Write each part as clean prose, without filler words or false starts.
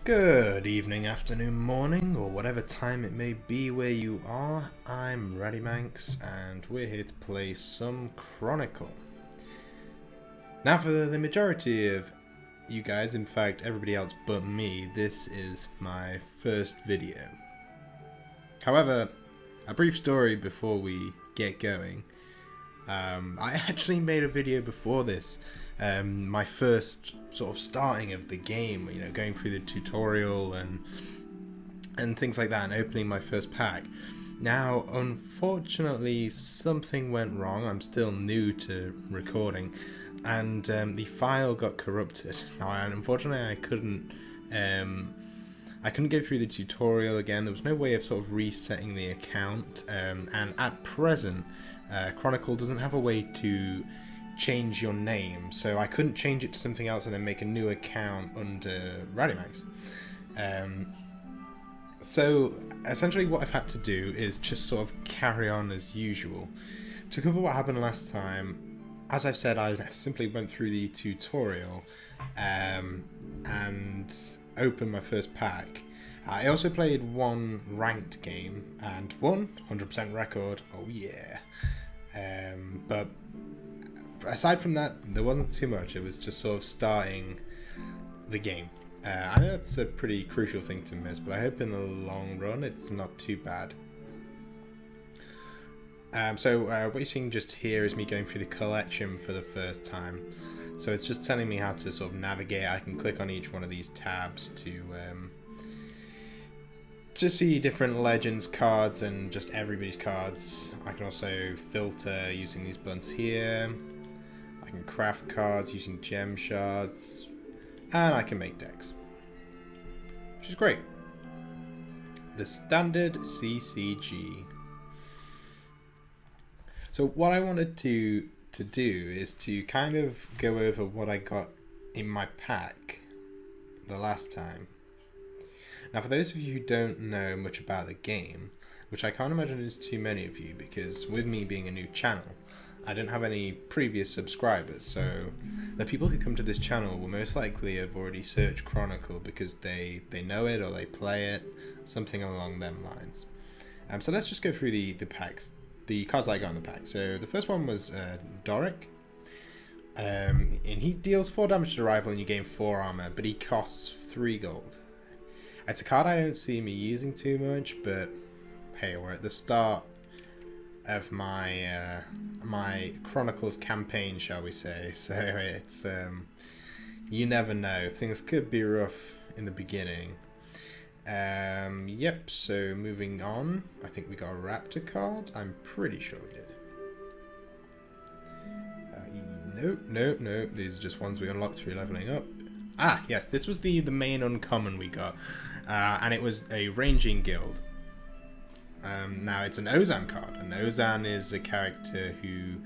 Good evening, afternoon, morning, or whatever time it may be where you are. I'm Raddimanx, and we're here to play some Chronicle. Now, for the majority of you guys, in fact everybody else but me, this is my first video. However, a brief story before we get going. I actually made a video before this, my first sort of starting of the game, going through the tutorial and things like that, and opening my first pack. Now, unfortunately, something went wrong. I'm still new to recording, and the file got corrupted. Now, unfortunately, I couldn't go through the tutorial again. There was no way of sort of resetting the account, and at present, Chronicle doesn't have a way to change your name, so I couldn't change it to something else and then make a new account under Raddimanx. So essentially what I've had to do is just sort of carry on as usual. To cover what happened last time, as I've said, I simply went through the tutorial and opened my first pack. I also played one ranked game and won 100% record. Oh yeah. But aside from that, there wasn't too much. It was just sort of starting the game. I know it's a pretty crucial thing to miss, but I hope in the long run it's not too bad. So what you're seeing just here is me going through the collection for the first time. So it's just telling me how to sort of navigate. I can click on each one of these tabs to see different Legends cards and just everybody's cards. I can also filter using these buttons here. I can craft cards using gem shards. And I can make decks, which is great. The standard CCG. So what I wanted to do is to kind of go over what I got in my pack the last time. Now, for those of you who don't know much about the game, which I can't imagine is too many of you, because with me being a new channel, I don't have any previous subscribers, so the people who come to this channel will most likely have already searched Chronicle because they know it or they play it, something along them lines. So let's just go through the packs, the cards that I got in the pack. So the first one was Doric. And he deals 4 damage to the rival and you gain 4 armor, but he costs 3 gold. It's a card I don't see me using too much, but hey, we're at the start of my my Chronicles campaign, shall we say. So it's you never know. Things could be rough in the beginning. Yep, so moving on. I think we got a Raptor card. I'm pretty sure we did. Nope. These are just ones we unlocked through leveling up. Ah, yes, this was the main uncommon we got. And it was a ranging guild. Now it's an Ozan card, and Ozan is a character who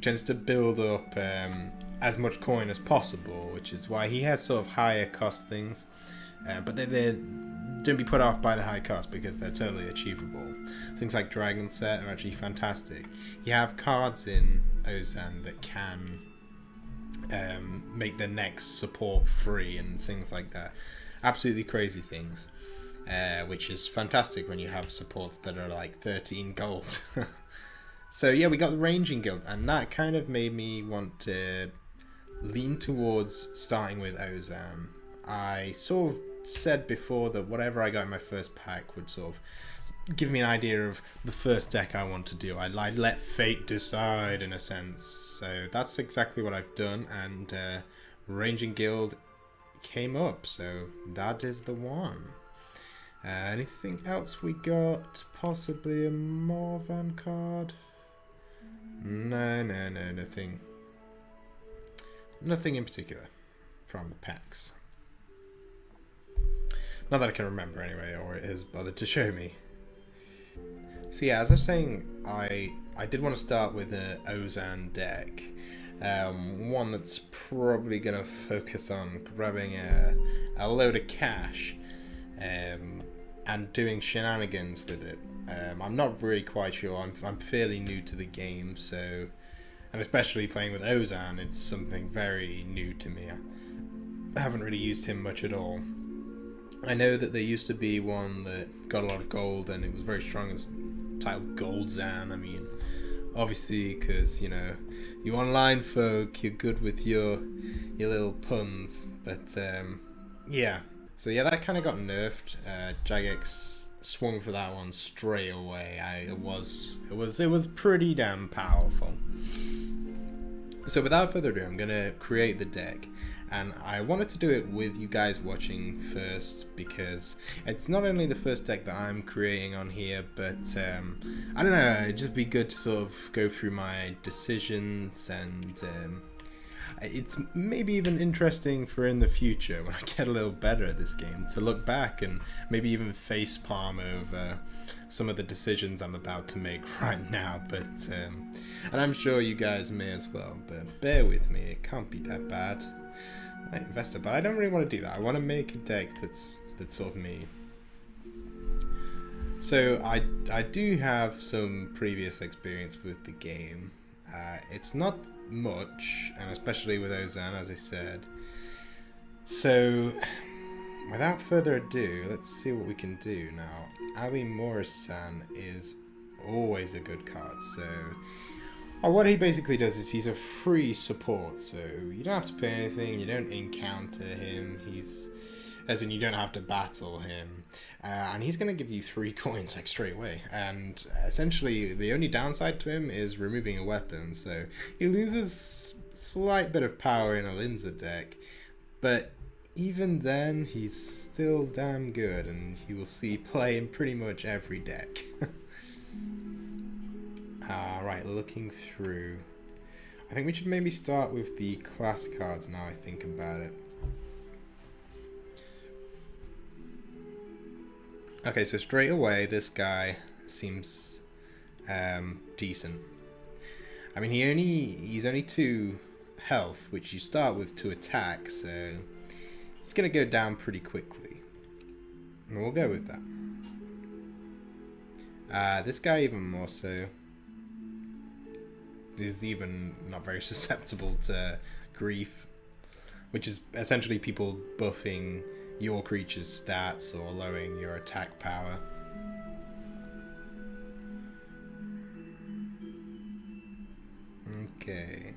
tends to build up as much coin as possible, which is why he has sort of higher cost things. But they don't be put off by the high cost because they're totally achievable. Things like Dragon Set are actually fantastic. You have cards in Ozan that can make the next support free and things like that. Absolutely crazy things, which is fantastic when you have supports that are like 13 gold. So yeah, we got the Ranging Guild, and that kind of made me want to lean towards starting with Ozan. I sort of said before that whatever I got in my first pack would sort of give me an idea of the first deck I want to do. I'd let fate decide in a sense. So that's exactly what I've done, and Ranging Guild came up, so that is the one. Anything else we got? Possibly a Morvan card? No, nothing in particular from the packs. Not that I can remember anyway, or it has bothered to show me. So yeah, as I was saying, I did want to start with an Ozan deck. One that's probably going to focus on grabbing a load of cash and doing shenanigans with it. I'm not really quite sure. I'm fairly new to the game, so, and especially playing with Ozan, it's something very new to me. I haven't really used him much at all. I know that there used to be one that got a lot of gold and it was very strong, as titled Gold Zan. I mean, obviously, because, you know, you online folk, you're good with your little puns. But, yeah. So, yeah, that kind of got nerfed. Jagex swung for that one straight away. It was pretty damn powerful. So without further ado, I'm going to create the deck. And I wanted to do it with you guys watching first, because it's not only the first deck that I'm creating on here, but I don't know, it'd just be good to sort of go through my decisions, and it's maybe even interesting for in the future, when I get a little better at this game, to look back and maybe even facepalm over some of the decisions I'm about to make right now. But and I'm sure you guys may as well, but bear with me, it can't be that bad. I invested, but I don't really want to do that. I want to make a deck that's sort of me. So I do have some previous experience with the game. It's not much, and especially with Ozan, as I said. So without further ado, let's see what we can do now. Ali Morris-san is always a good card. So what he basically does is he's a free support, so you don't have to pay anything, you don't encounter him, as in you don't have to battle him, and he's going to give you 3 coins like straight away, and essentially the only downside to him is removing a weapon, so he loses slight bit of power in a Linza deck, but even then he's still damn good, and you will see play in pretty much every deck. Right, looking through. I think we should maybe start with the class cards now I think about it. Okay, so straight away this guy seems decent. I mean, he's only 2 health, which you start with to attack, so it's gonna go down pretty quickly. And we'll go with that. This guy even more so. Is even not very susceptible to grief, which is essentially people buffing your creature's stats or lowering your attack power. Okay.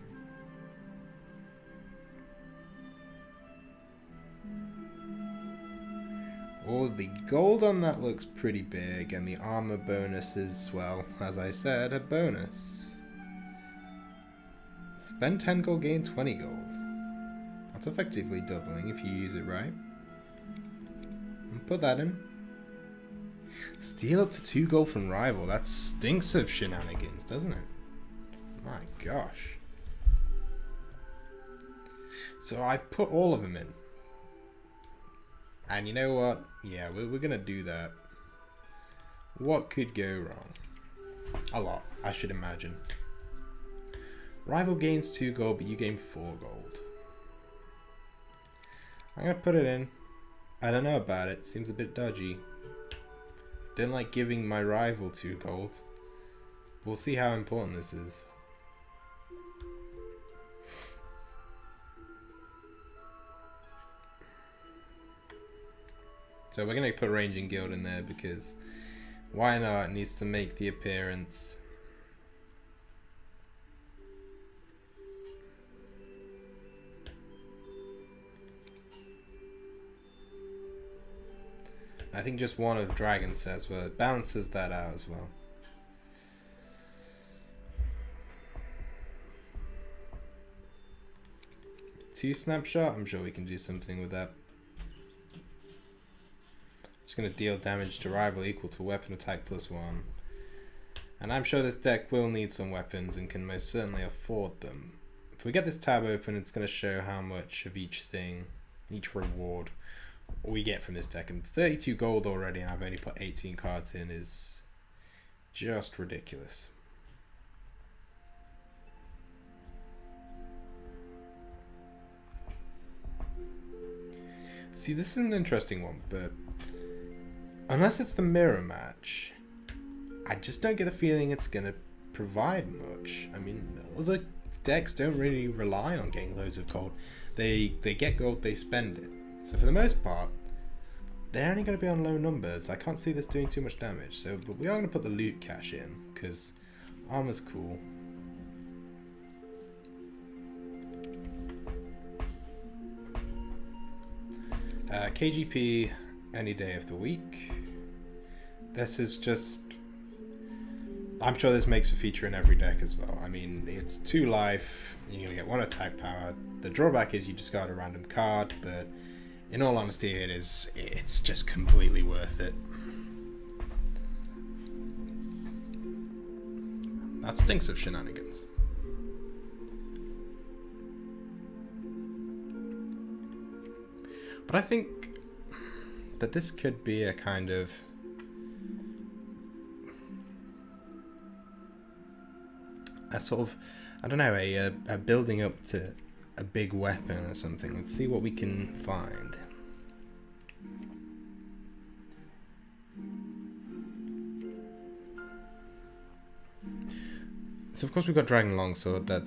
Oh, the gold on that looks pretty big, and the armor bonus is, well, as I said, a bonus. Spend 10 gold, gain 20 gold. That's effectively doubling if you use it right. And put that in. Steal up to 2 gold from rival. That stinks of shenanigans, doesn't it? My gosh. So I've put all of them in. And you know what? Yeah, we're gonna do that. What could go wrong? A lot, I should imagine. Rival gains 2 gold, but you gain 4 gold. I'm gonna put it in. I don't know about it. Seems a bit dodgy. Didn't like giving my rival 2 gold. We'll see how important this is. So we're gonna put Ranging Guild in there because why not? It needs to make the appearance. I think just one of Dragon says, well, it balances that out as well. Two snapshot, I'm sure we can do something with that. Just going to deal damage to rival equal to weapon attack +1. And I'm sure this deck will need some weapons and can most certainly afford them. If we get this tab open, it's going to show how much of each thing, each reward, we get from this deck. And 32 gold already, and I've only put 18 cards in, is just ridiculous. See, this is an interesting one, but unless it's the mirror match, I just don't get the feeling it's going to provide much. I mean, other decks don't really rely on getting loads of gold. They get gold, they spend it. So for the most part, they're only going to be on low numbers. I can't see this doing too much damage. So, but we are going to put the loot cache in because armor's cool. KGP any day of the week. This is just... I'm sure this makes a feature in every deck as well. I mean, it's 2 life, you're going to get 1 attack power. The drawback is you discard a random card, but in all honesty, it's just completely worth it. That stinks of shenanigans. But I think that this could be a kind of... a sort of, I don't know, a building up to a big weapon or something. Let's see what we can find. So of course we've got Dragon Longsword. That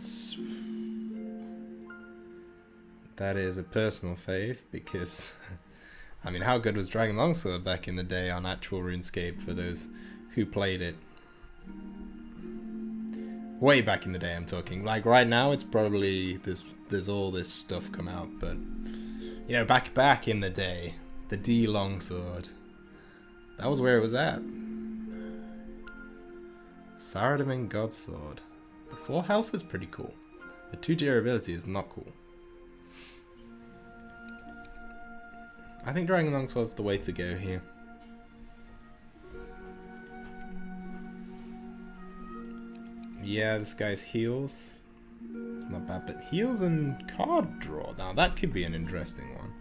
is a personal fave because I mean, how good was Dragon Longsword back in the day on actual RuneScape for those who played it? Way back in the day, I'm talking. Like right now, it's probably there's all this stuff come out, but you know, back in the day, the D Longsword, that was where it was at. Raddimanx Godsword. The 4 health is pretty cool. The 2 durability is not cool. I think Dragon Longsword's the way to go here. Yeah, this guy's heals. It's not bad, but heals and card draw. Now that could be an interesting one.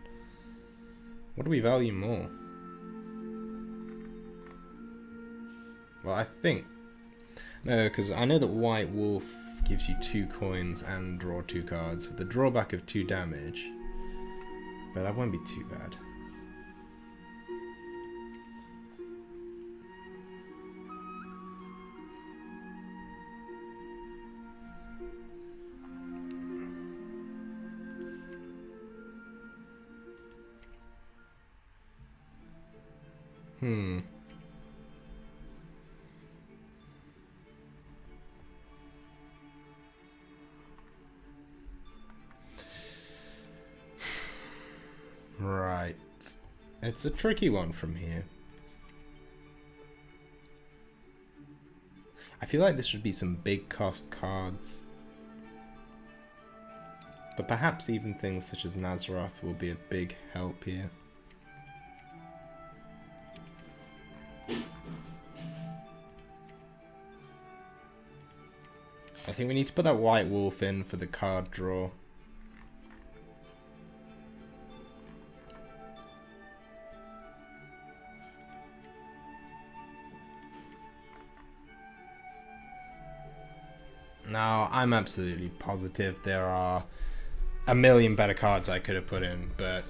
What do we value more? Well, I think... No, because I know that White Wolf gives you 2 coins and draw 2 cards with the drawback of 2 damage. But that won't be too bad. Right. It's a tricky one from here. I feel like this should be some big cost cards. But perhaps even things such as Nazroth will be a big help here. I think we need to put that White Wolf in for the card draw. Now, I'm absolutely positive there are a million better cards I could have put in, but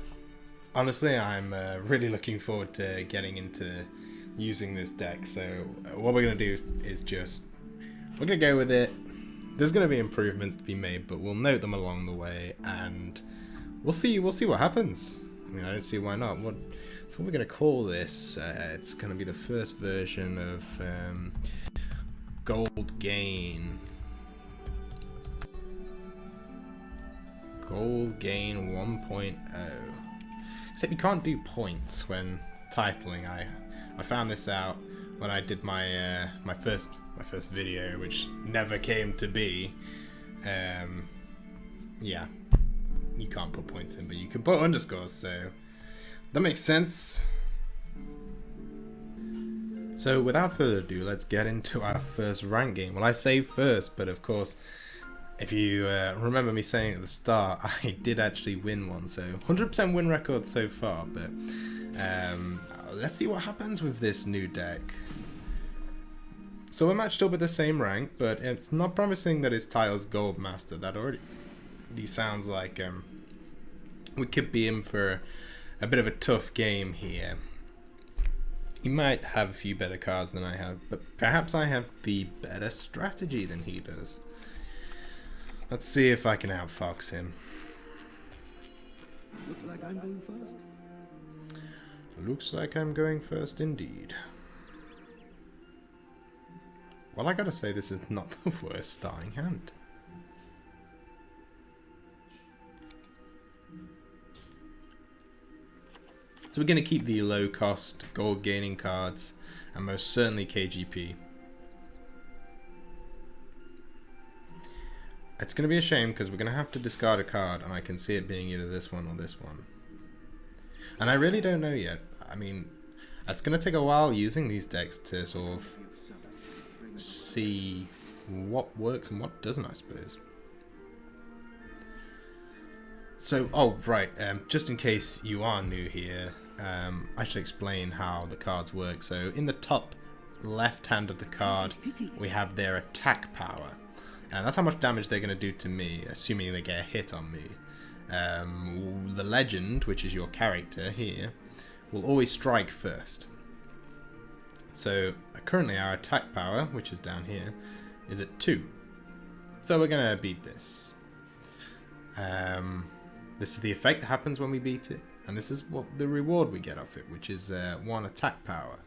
honestly, I'm really looking forward to getting into using this deck. So what we're going to do is we're going to go with it. There's going to be improvements to be made, but we'll note them along the way, and we'll see what happens. I mean, I don't see why not. So what we're going to call this, it's going to be the first version of Gold Gain. Gold Gain 1.0. Except you can't do points when titling. I found this out when I did my my first video, which never came to be. Yeah, you can't put points in, but you can put underscores, so that makes sense. So without further ado, let's get into our first rank game. Well, I say first, but of course, if you remember me saying at the start, I did actually win one, so 100% win record so far, but let's see what happens with this new deck. So we're matched up with the same rank, but it's not promising that his title's Gold Master. That already sounds like we could be in for a bit of a tough game here. He might have a few better cards than I have, but perhaps I have the better strategy than he does. Let's see if I can outfox him. Looks like I'm going first. Looks like I'm going first indeed. Well, I gotta say, this is not the worst starting hand. So we're going to keep the low cost gold gaining cards and most certainly KGP. It's going to be a shame because we're going to have to discard a card and I can see it being either this one or this one. And I really don't know yet. I mean, it's going to take a while using these decks to sort of see what works and what doesn't, I suppose. So, oh right, just in case you are new here, I should explain how the cards work. So in the top left hand of the card, we have their attack power. And that's how much damage they're going to do to me, assuming they get a hit on me. The legend, which is your character here, will always strike first. So currently our attack power, which is down here, is at 2. So we're going to beat this. This is the effect that happens when we beat it. And this is what the reward we get off it, which is 1 attack power.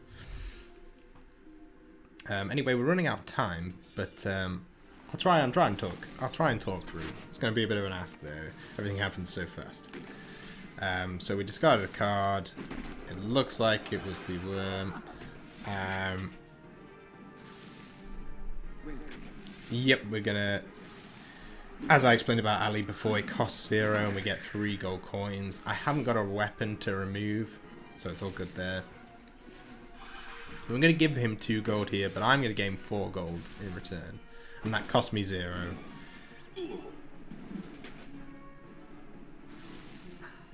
Anyway, we're running out of time, but I'll try and talk. I'll try and talk through. It's going to be a bit of an ask though. Everything happens so fast. So we discarded a card. It looks like it was the worm. Yep, we're gonna. As I explained about Ali before, it costs 0 and we get 3 gold coins. I haven't got a weapon to remove, so it's all good there. I'm going to give him 2 gold here, but I'm going to gain 4 gold in return. And that cost me 0.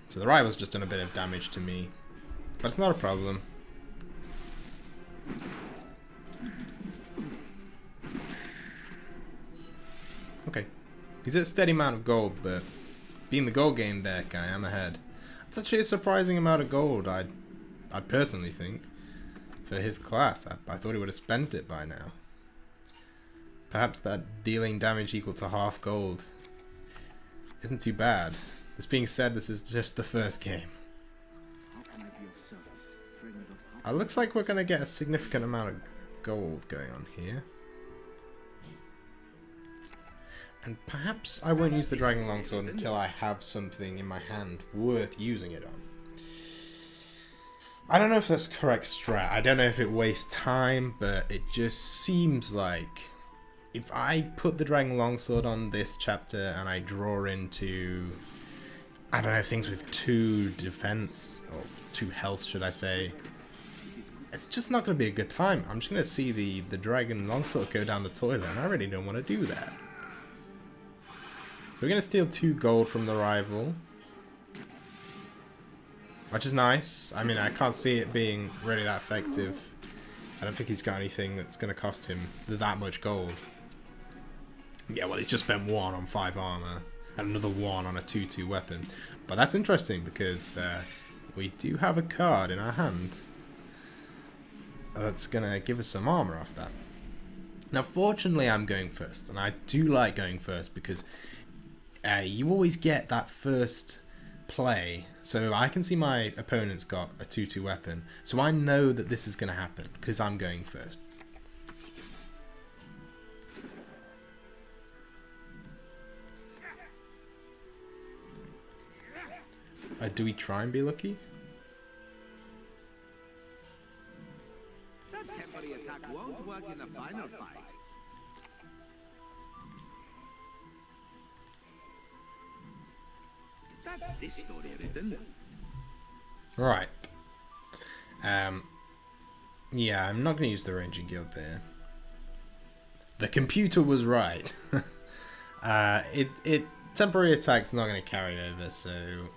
So the rival's just done a bit of damage to me, but it's not a problem. Okay. He's at a steady amount of gold, but being the gold game deck, I am ahead. It's actually a surprising amount of gold, I'd personally think, for his class. I thought he would have spent it by now. Perhaps that dealing damage equal to half gold isn't too bad. This being said, this is just the first game. It looks like we're going to get a significant amount of gold going on here. And perhaps I won't use the Dragon Longsword until I have something in my hand worth using it on. I don't know if that's correct strat. I don't know if it wastes time, but it just seems like if I put the Dragon Longsword on this chapter and I draw into, I don't know, things with 2 defense, or 2 health should I say, it's just not going to be a good time. I'm just going to see the Dragon Longsword go down the toilet, and I really don't want to do that. So we're going to steal 2 gold from the rival, which is nice. I mean, I can't see it being really that effective. I don't think he's got anything that's going to cost him that much gold. Yeah, well, he's just spent 1 on 5 armor and another 1 on a 2/2 weapon. But that's interesting because we do have a card in our hand that's going to give us some armor off that. Now, fortunately, I'm going first, and I do like going first because you always get that first play. So I can see my opponent's got a 2/2 weapon, so I know that this is going to happen because I'm going first. Do we try and be lucky? That temporary attack won't work in the final fight. That's this story written. Right. Yeah, I'm not going to use the Ranging Guild there. The computer was right. Temporary attack's not going to carry over, so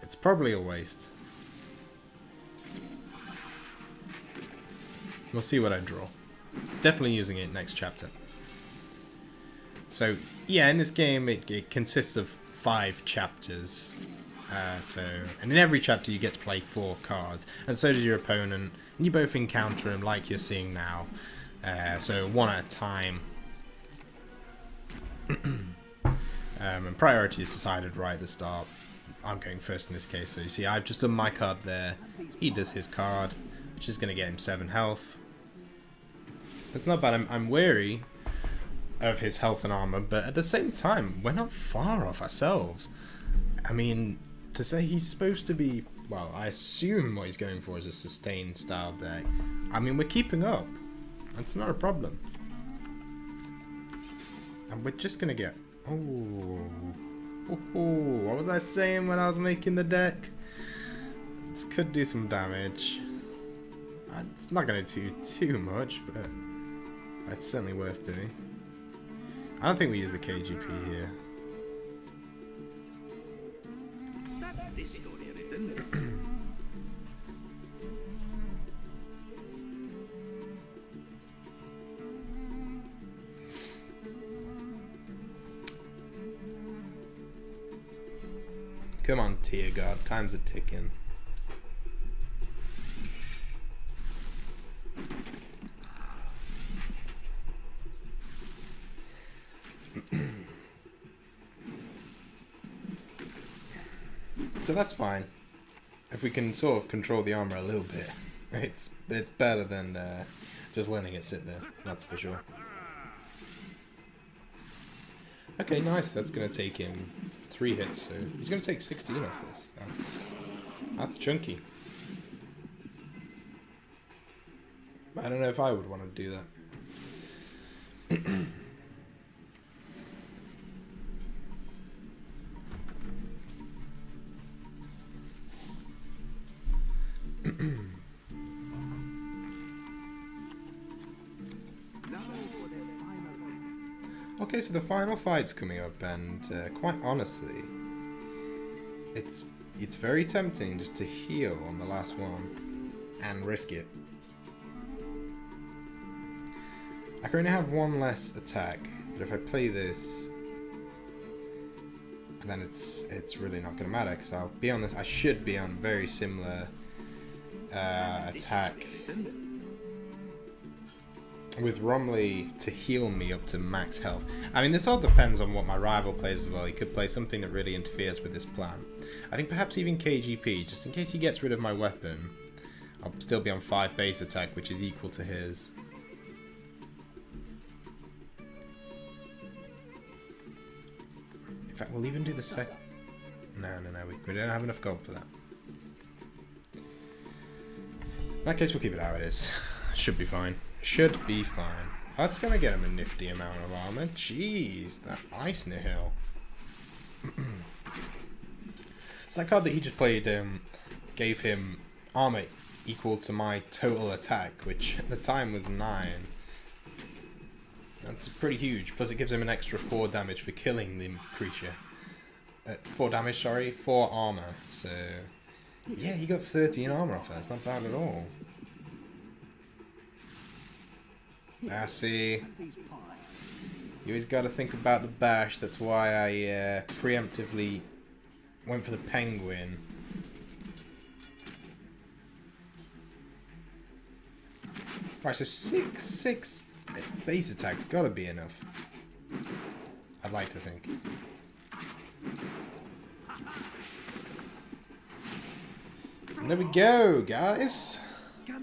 it's probably a waste. We'll see what I draw. Definitely using it next chapter. So, yeah, in this game, it consists of 5 chapters. And in every chapter you get to play 4 cards, and so does your opponent, and you both encounter him like you're seeing now. So 1 at a time. And priority is decided right at the start. I'm going first in this case. So you see, I've just done my card there. He does his card, which is going to get him 7 health. It's not bad. I'm wary of his health and armor, but at the same time, we're not far off ourselves. I mean, to say he's supposed to be, well, I assume what he's going for is a sustained style deck. I mean, we're keeping up. That's not a problem. And we're just gonna get, what was I saying when I was making the deck? This could do some damage. It's not gonna do too much, but it's certainly worth doing. I don't think we use the KGP here. That's this story written. Come on, Tier God, time's a ticking. So that's fine. If we can sort of control the armor a little bit, it's better than just letting it sit there. That's for sure. Okay, nice. That's gonna take him 3 hits, so he's gonna take 16 off this. That's chunky. I don't know if I would want to do that. Okay, so the final fight's coming up, and quite honestly, it's very tempting just to heal on the last one and risk it. I currently have 1 less attack, but if I play this, then it's really not going to matter, because I'll be on this. I should be on very similar attack with Romley to heal me up to max health. I mean, this all depends on what my rival plays as well. He could play something that really interferes with this plan. I think perhaps even KGP, just in case he gets rid of my weapon. I'll still be on 5 base attack, which is equal to his. In fact, we'll even do the sec... No, we don't have enough gold for that. In that case, we'll keep it how it is. Should be fine. Should be fine. That's gonna get him a nifty amount of armor. Jeez, that ice nihil. So that card that he just played gave him armor equal to my total attack, which at the time was 9. That's pretty huge. Plus it gives him an extra 4 damage for killing the creature. 4 damage, sorry, 4 armor. So yeah, he got 13 armor off that. It's not bad at all. I see. You always got to think about the bash. That's why I preemptively went for the penguin. Right, so 6 base attacks gotta be enough. I'd like to think. And there we go, guys.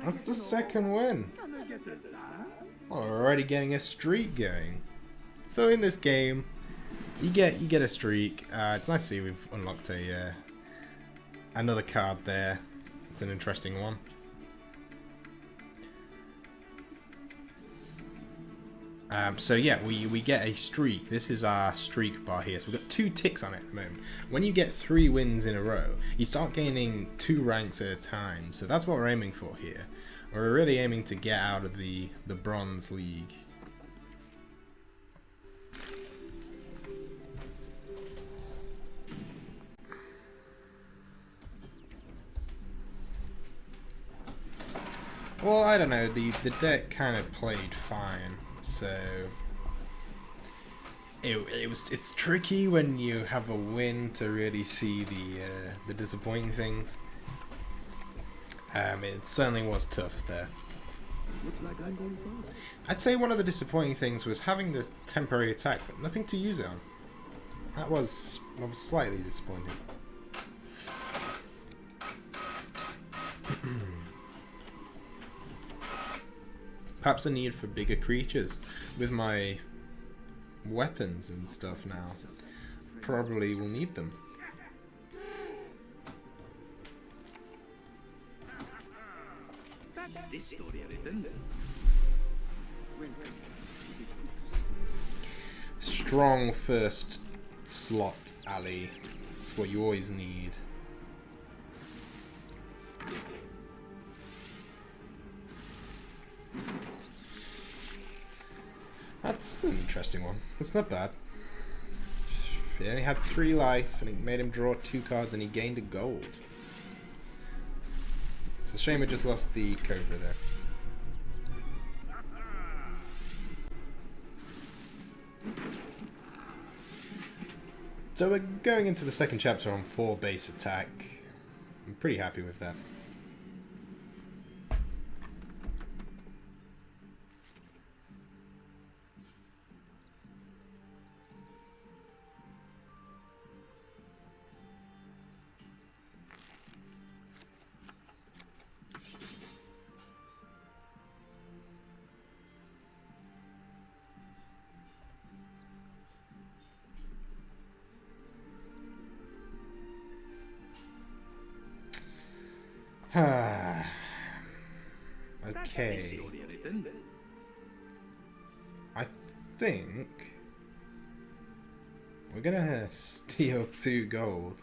That's the 2nd win. Already getting a streak going. So in this game, you get a streak. It's nice to see we've unlocked another card there. It's an interesting one. So yeah, we get a streak. This is our streak bar here. So we've got 2 ticks on it at the moment. When you get 3 wins in a row, you start gaining 2 ranks at a time. So that's what we're aiming for here. We're really aiming to get out of the Bronze League. Well, I don't know. The deck kind of played fine, so it's tricky when you have a win to really see the disappointing things. It certainly was tough there. I'd say one of the disappointing things was having the temporary attack, but nothing to use it on. That was slightly disappointing. Perhaps a need for bigger creatures with my weapons and stuff now. Probably will need them. That's this story written. Strong first slot alley. That's what you always need. That's an interesting one. It's not bad. He only had 3 life, and it made him draw 2 cards, and he gained a gold. It's a shame we just lost the Cobra there. So we're going into the second chapter on 4 base attack. I'm pretty happy with that. Okay. I think we're gonna steal 2 gold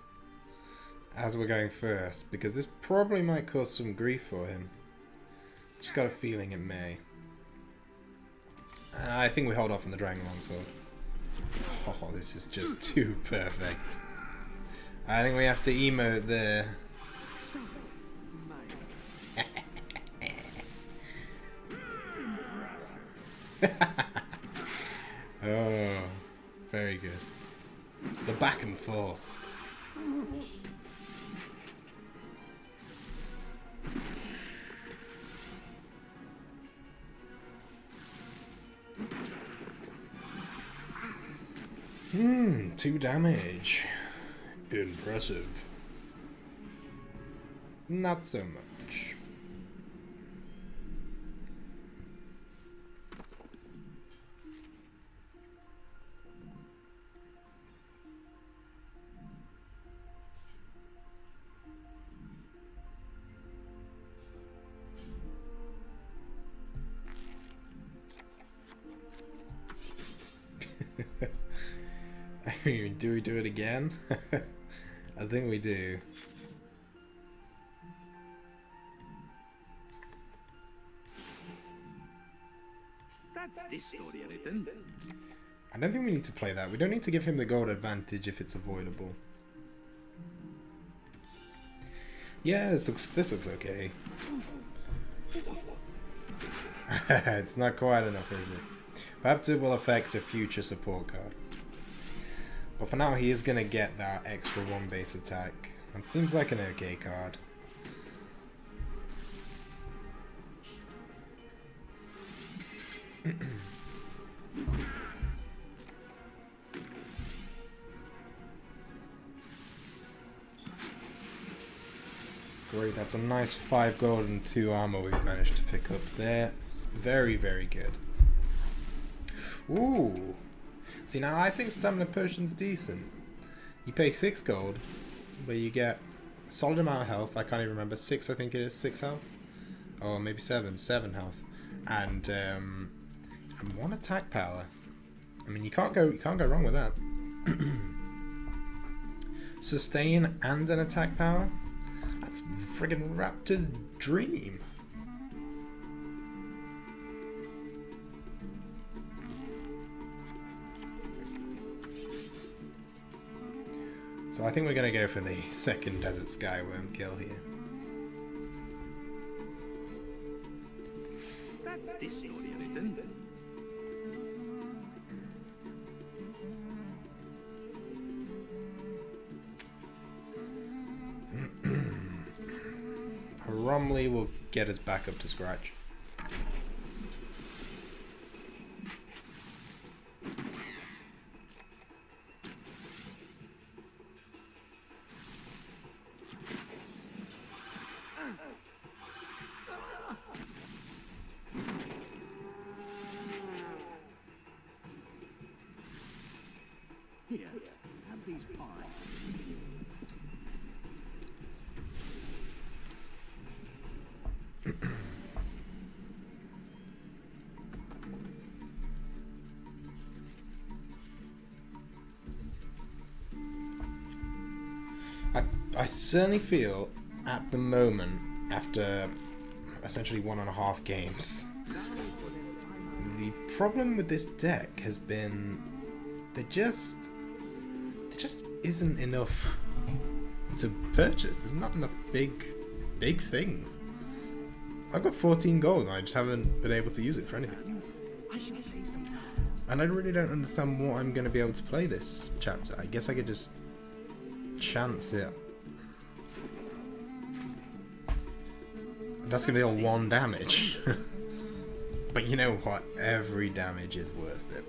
as we're going first, because this probably might cause some grief for him. Just got a feeling it may. I think we hold off on the Dragon Longsword. Oh, this is just too perfect. I think we have to emote there. Oh, very good. The back and forth. Hmm, 2 damage. Impressive. Not so much. I mean, do we do it again? I think we do. That's this story written. I don't think we need to play that. We don't need to give him the gold advantage if it's avoidable. Yeah, this looks okay. It's not quite enough, is it? Perhaps it will affect a future support card. But for now, he is going to get that extra 1 base attack. It seems like an okay card. Great, that's a nice 5 gold and 2 armor we've managed to pick up there. Very, very good. Ooh. See, now I think Stamina Potion's decent. You pay 6 gold, but you get a solid amount of health. I can't even remember. 6, I think it is. 6 health? Or maybe 7. 7 health. And 1 attack power. I mean, you can't go wrong with that. Sustain and an attack power? That's friggin' Raptor's dream. So I think we're going to go for the second Desert Skyworm kill here. That's this story written. Romley will get us back up to scratch. I certainly feel at the moment, after essentially 1.5 games, the problem with this deck has been there just isn't enough to purchase. There's not enough big things. I've got 14 gold and I just haven't been able to use it for anything. And I really don't understand what I'm going to be able to play this chapter. I guess I could just chance it. That's going to deal 1 damage. But you know what? Every damage is worth it.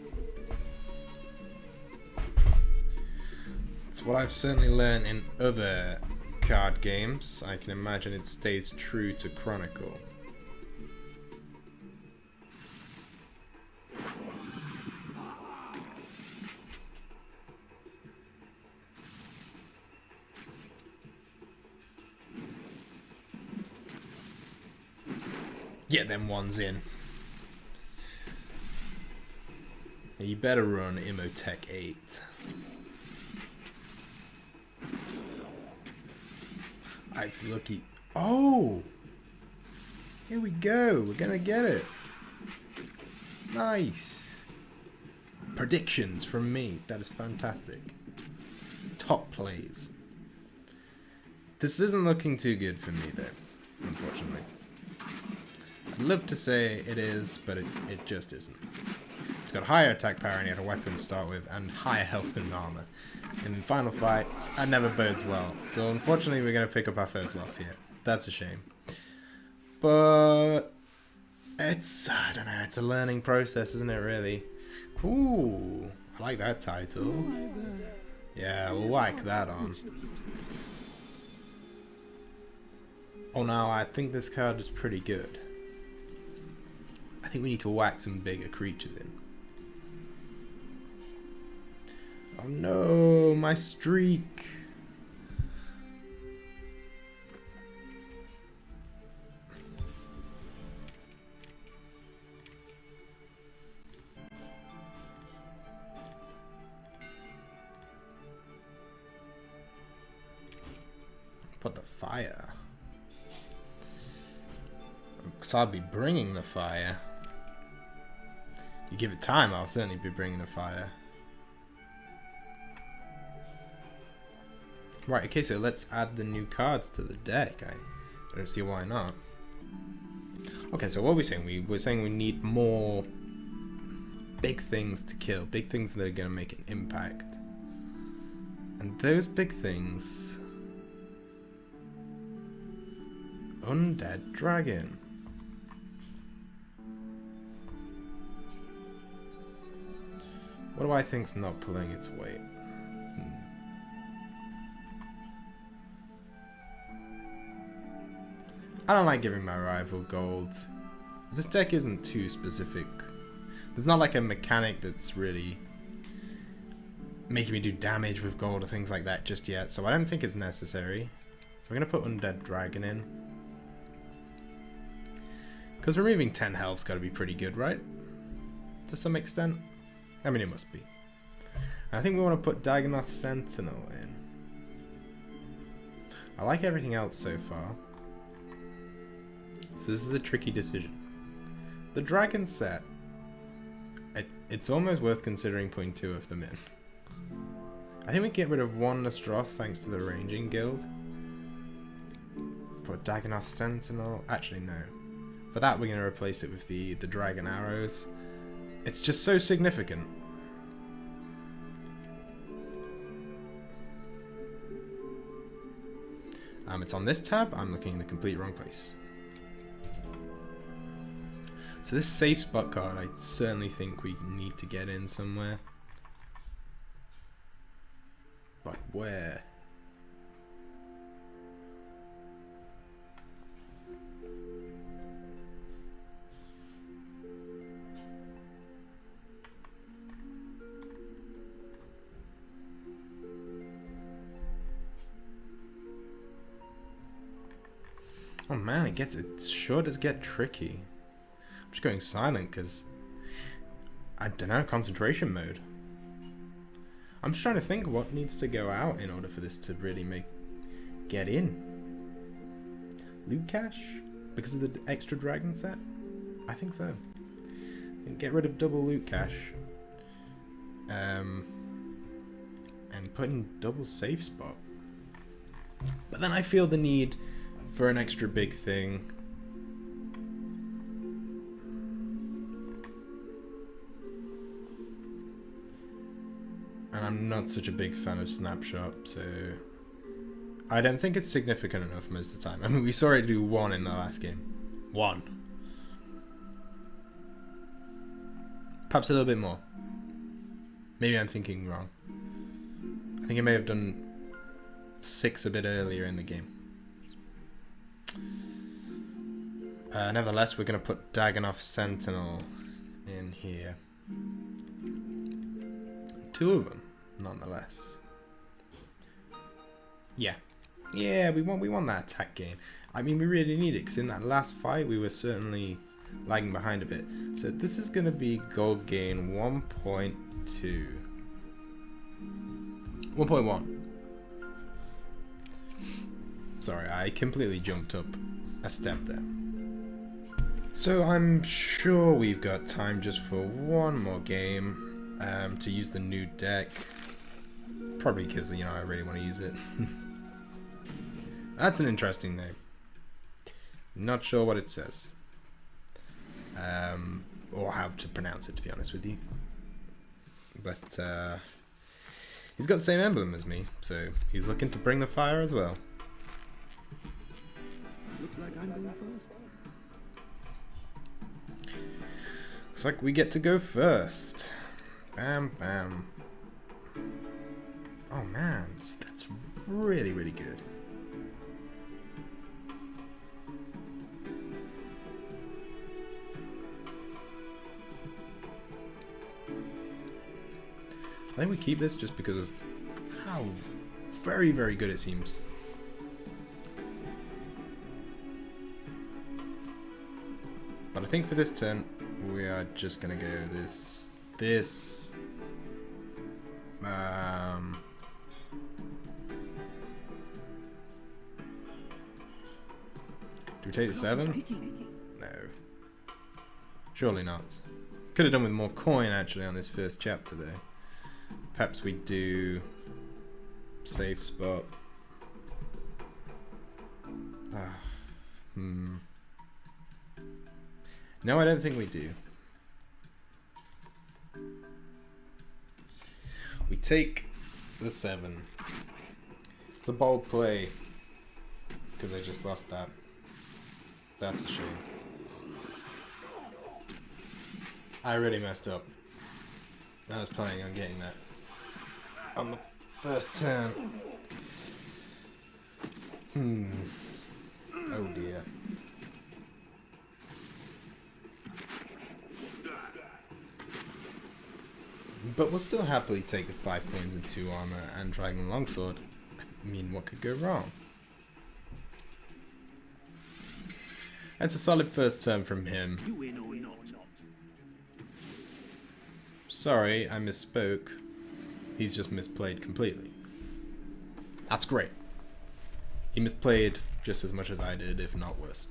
It's what I've certainly learned in other card games. I can imagine it stays true to Chronicle. Get them ones in. You better run Imhotep 8. It's lucky. Oh! Here we go. We're gonna get it. Nice. Predictions from me. That is fantastic. Top plays. This isn't looking too good for me, though, unfortunately. I'd love to say it is, but it just isn't. It's got higher attack power and he had a weapon to start with, and higher health and armor. And in Final Fight, that never bodes well. So unfortunately we're going to pick up our first loss here. That's a shame. But it's, I don't know, it's a learning process, isn't it, really? Ooh, I like that title. Yeah, we'll whack that on. Oh no, I think this card is pretty good. I think we need to whack some bigger creatures in. Oh no, my streak. Put the fire. Because I'll be bringing the fire. You give it time, I'll certainly be bringing the fire. Right, okay, so let's add the new cards to the deck. I don't see why not. Okay, so what are we saying? We're saying we need more big things to kill. Big things that are going to make an impact. And those big things... Undead Dragon. What do I think's not pulling its weight? I don't like giving my rival gold. This deck isn't too specific. There's not like a mechanic that's really making me do damage with gold or things like that just yet, so I don't think it's necessary. So we're going to put Undead Dragon in. Because removing 10 health's got to be pretty good, right? To some extent. I mean, it must be. I think we want to put Dagonoth Sentinel in. I like everything else so far. So this is a tricky decision. The dragon set, it's almost worth considering putting 2 of them in. I think we get rid of 1 Nastroth thanks to the ranging guild. Put Dagonoth Sentinel. Actually, no. For that, we're going to replace it with the dragon arrows. It's just so significant. It's on this tab. I'm looking in the complete wrong place. So this safe spot card, I certainly think we need to get in somewhere. But where? Oh man, it sure does get tricky. I'm just going silent because I don't know, concentration mode. I'm just trying to think what needs to go out in order for this to really make get in. Loot cache? Because of the extra dragon set? I think so. And get rid of double loot cache. And put in double safe spot. But then I feel the need for an extra big thing. And I'm not such a big fan of snapshot, so I don't think it's significant enough most of the time. I mean, we saw it do 1 in the last game. 1. Perhaps a little bit more. Maybe I'm thinking wrong. I think it may have done 6 a bit earlier in the game. Nevertheless, we're going to put Dagonoth Sentinel in here. 2 of them, nonetheless. Yeah, we want that attack gain. I mean, we really need it because in that last fight we were certainly lagging behind a bit. So this is going to be gold gain 1.2, 1.1. Sorry, I completely jumped up a step there. So I'm sure we've got time just for one more game. To use the new deck, probably because I really want to use it. That's an interesting name. Not sure what it says, or how to pronounce it, to be honest with you. But he's got the same emblem as me, so he's looking to bring the fire as well. Looks like I'm going first. Looks like we get to go first. Bam, bam. Oh man, that's really, really good. I think we keep this just because of how very, very good it seems. But I think for this turn, we are just gonna go this. Do we take the 7? No. Surely not. Could have done with more coin actually on this first chapter though. Perhaps we do safe spot. No, I don't think we do. We take the 7. It's a bold play because I just lost that. That's a shame. I really messed up. I was planning on getting that on the first turn. Oh dear. But we'll still happily take the 5 coins and 2 armor and Dragon Longsword. I mean, what could go wrong? That's a solid first turn from him. You win or not. Sorry, I misspoke. He's just misplayed completely. That's great. He misplayed just as much as I did, if not worse.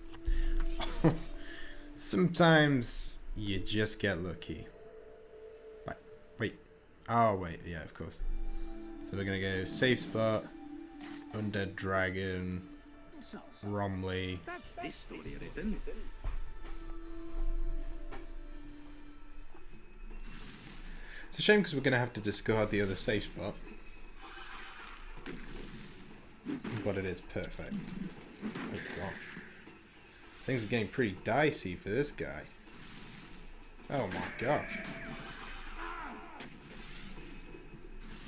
Sometimes you just get lucky. Wait. Oh, wait. Yeah, of course. So we're going to go safe spot, Undead Dragon, Romley. That's this story written. It's a shame because we're going to have to discard the other safe spot. But it is perfect. Oh gosh. Things are getting pretty dicey for this guy. Oh my gosh.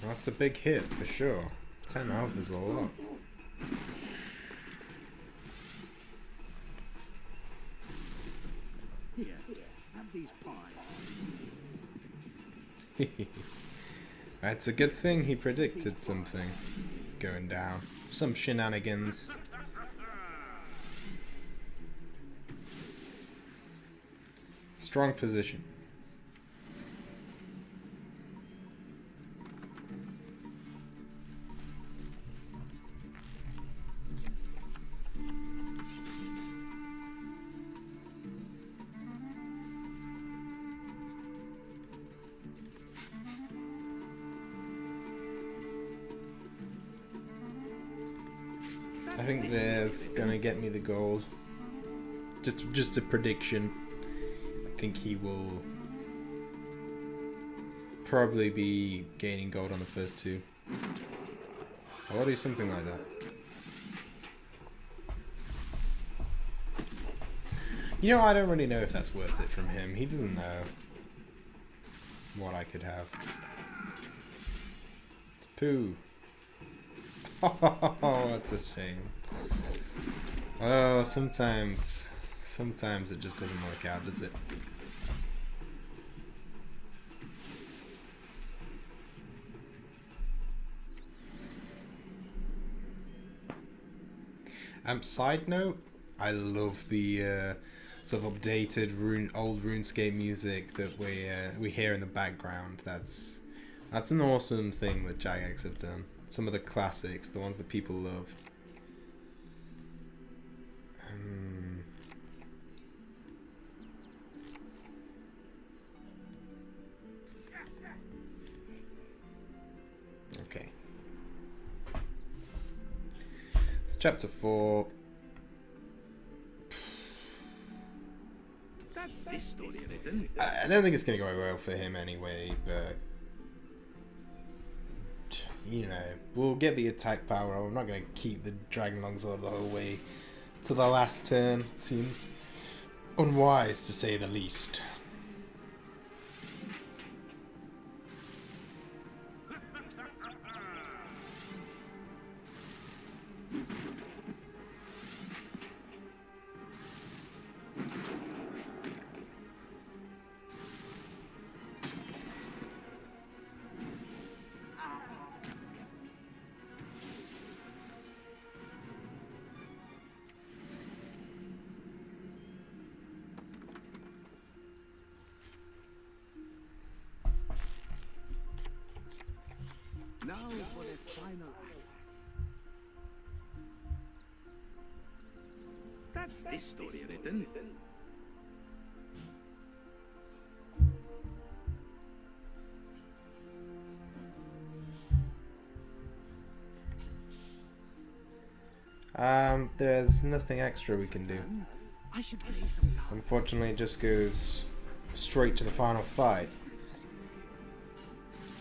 That's a big hit for sure. 10 health is a lot. Here, have these pies. It's a good thing he predicted something going down. Some shenanigans. Strong position. think this gonna get me the gold. Just a prediction. I think he will probably be gaining gold on the first two. I'll do something like that. You know, I don't really know if that's worth it from him. He doesn't know what I could have. It's poo. Oh, that's a shame. Oh, sometimes it just doesn't work out, does it? Side note, I love the sort of updated old RuneScape music that we hear in the background. That's an awesome thing that Jagex have done. Some of the classics, the ones that people love. Okay. It's chapter 4. That's this story written. I don't think it's going to go well for him anyway, but you know, we'll get the attack power. I'm not going to keep the Dragon Longsword the whole way to the last turn. It seems unwise to say the least. Now for the final act. That's this story written. There's nothing extra we can do. I should play some cards. Unfortunately, it just goes straight to the final fight.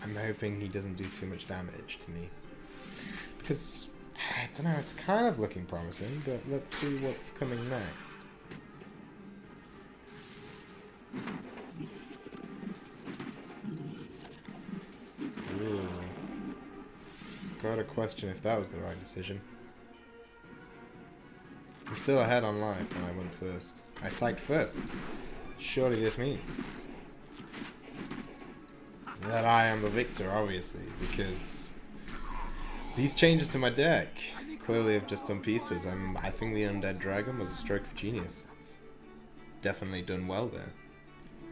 I'm hoping he doesn't do too much damage to me. Because, I don't know, it's kind of looking promising, but let's see what's coming next. Ooh. Gotta question if that was the right decision. I'm still ahead on life and I went first. I tagged first. Surely this means that I am the victor, obviously, because these changes to my deck clearly have just done pieces. I think the Undead Dragon was a stroke of genius. It's definitely done well there.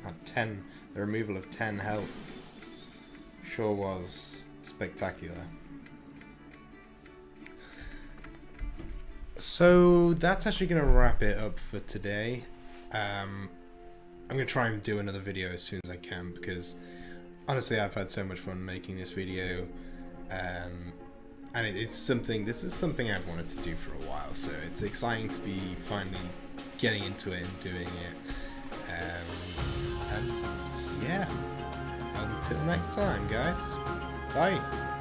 At 10, the removal of 10 health sure was spectacular. So that's actually going to wrap it up for today. I'm going to try and do another video as soon as I can, because honestly I've had so much fun making this video, and this is something I've wanted to do for a while, so it's exciting to be finally getting into it and doing it. And yeah, until next time guys, bye.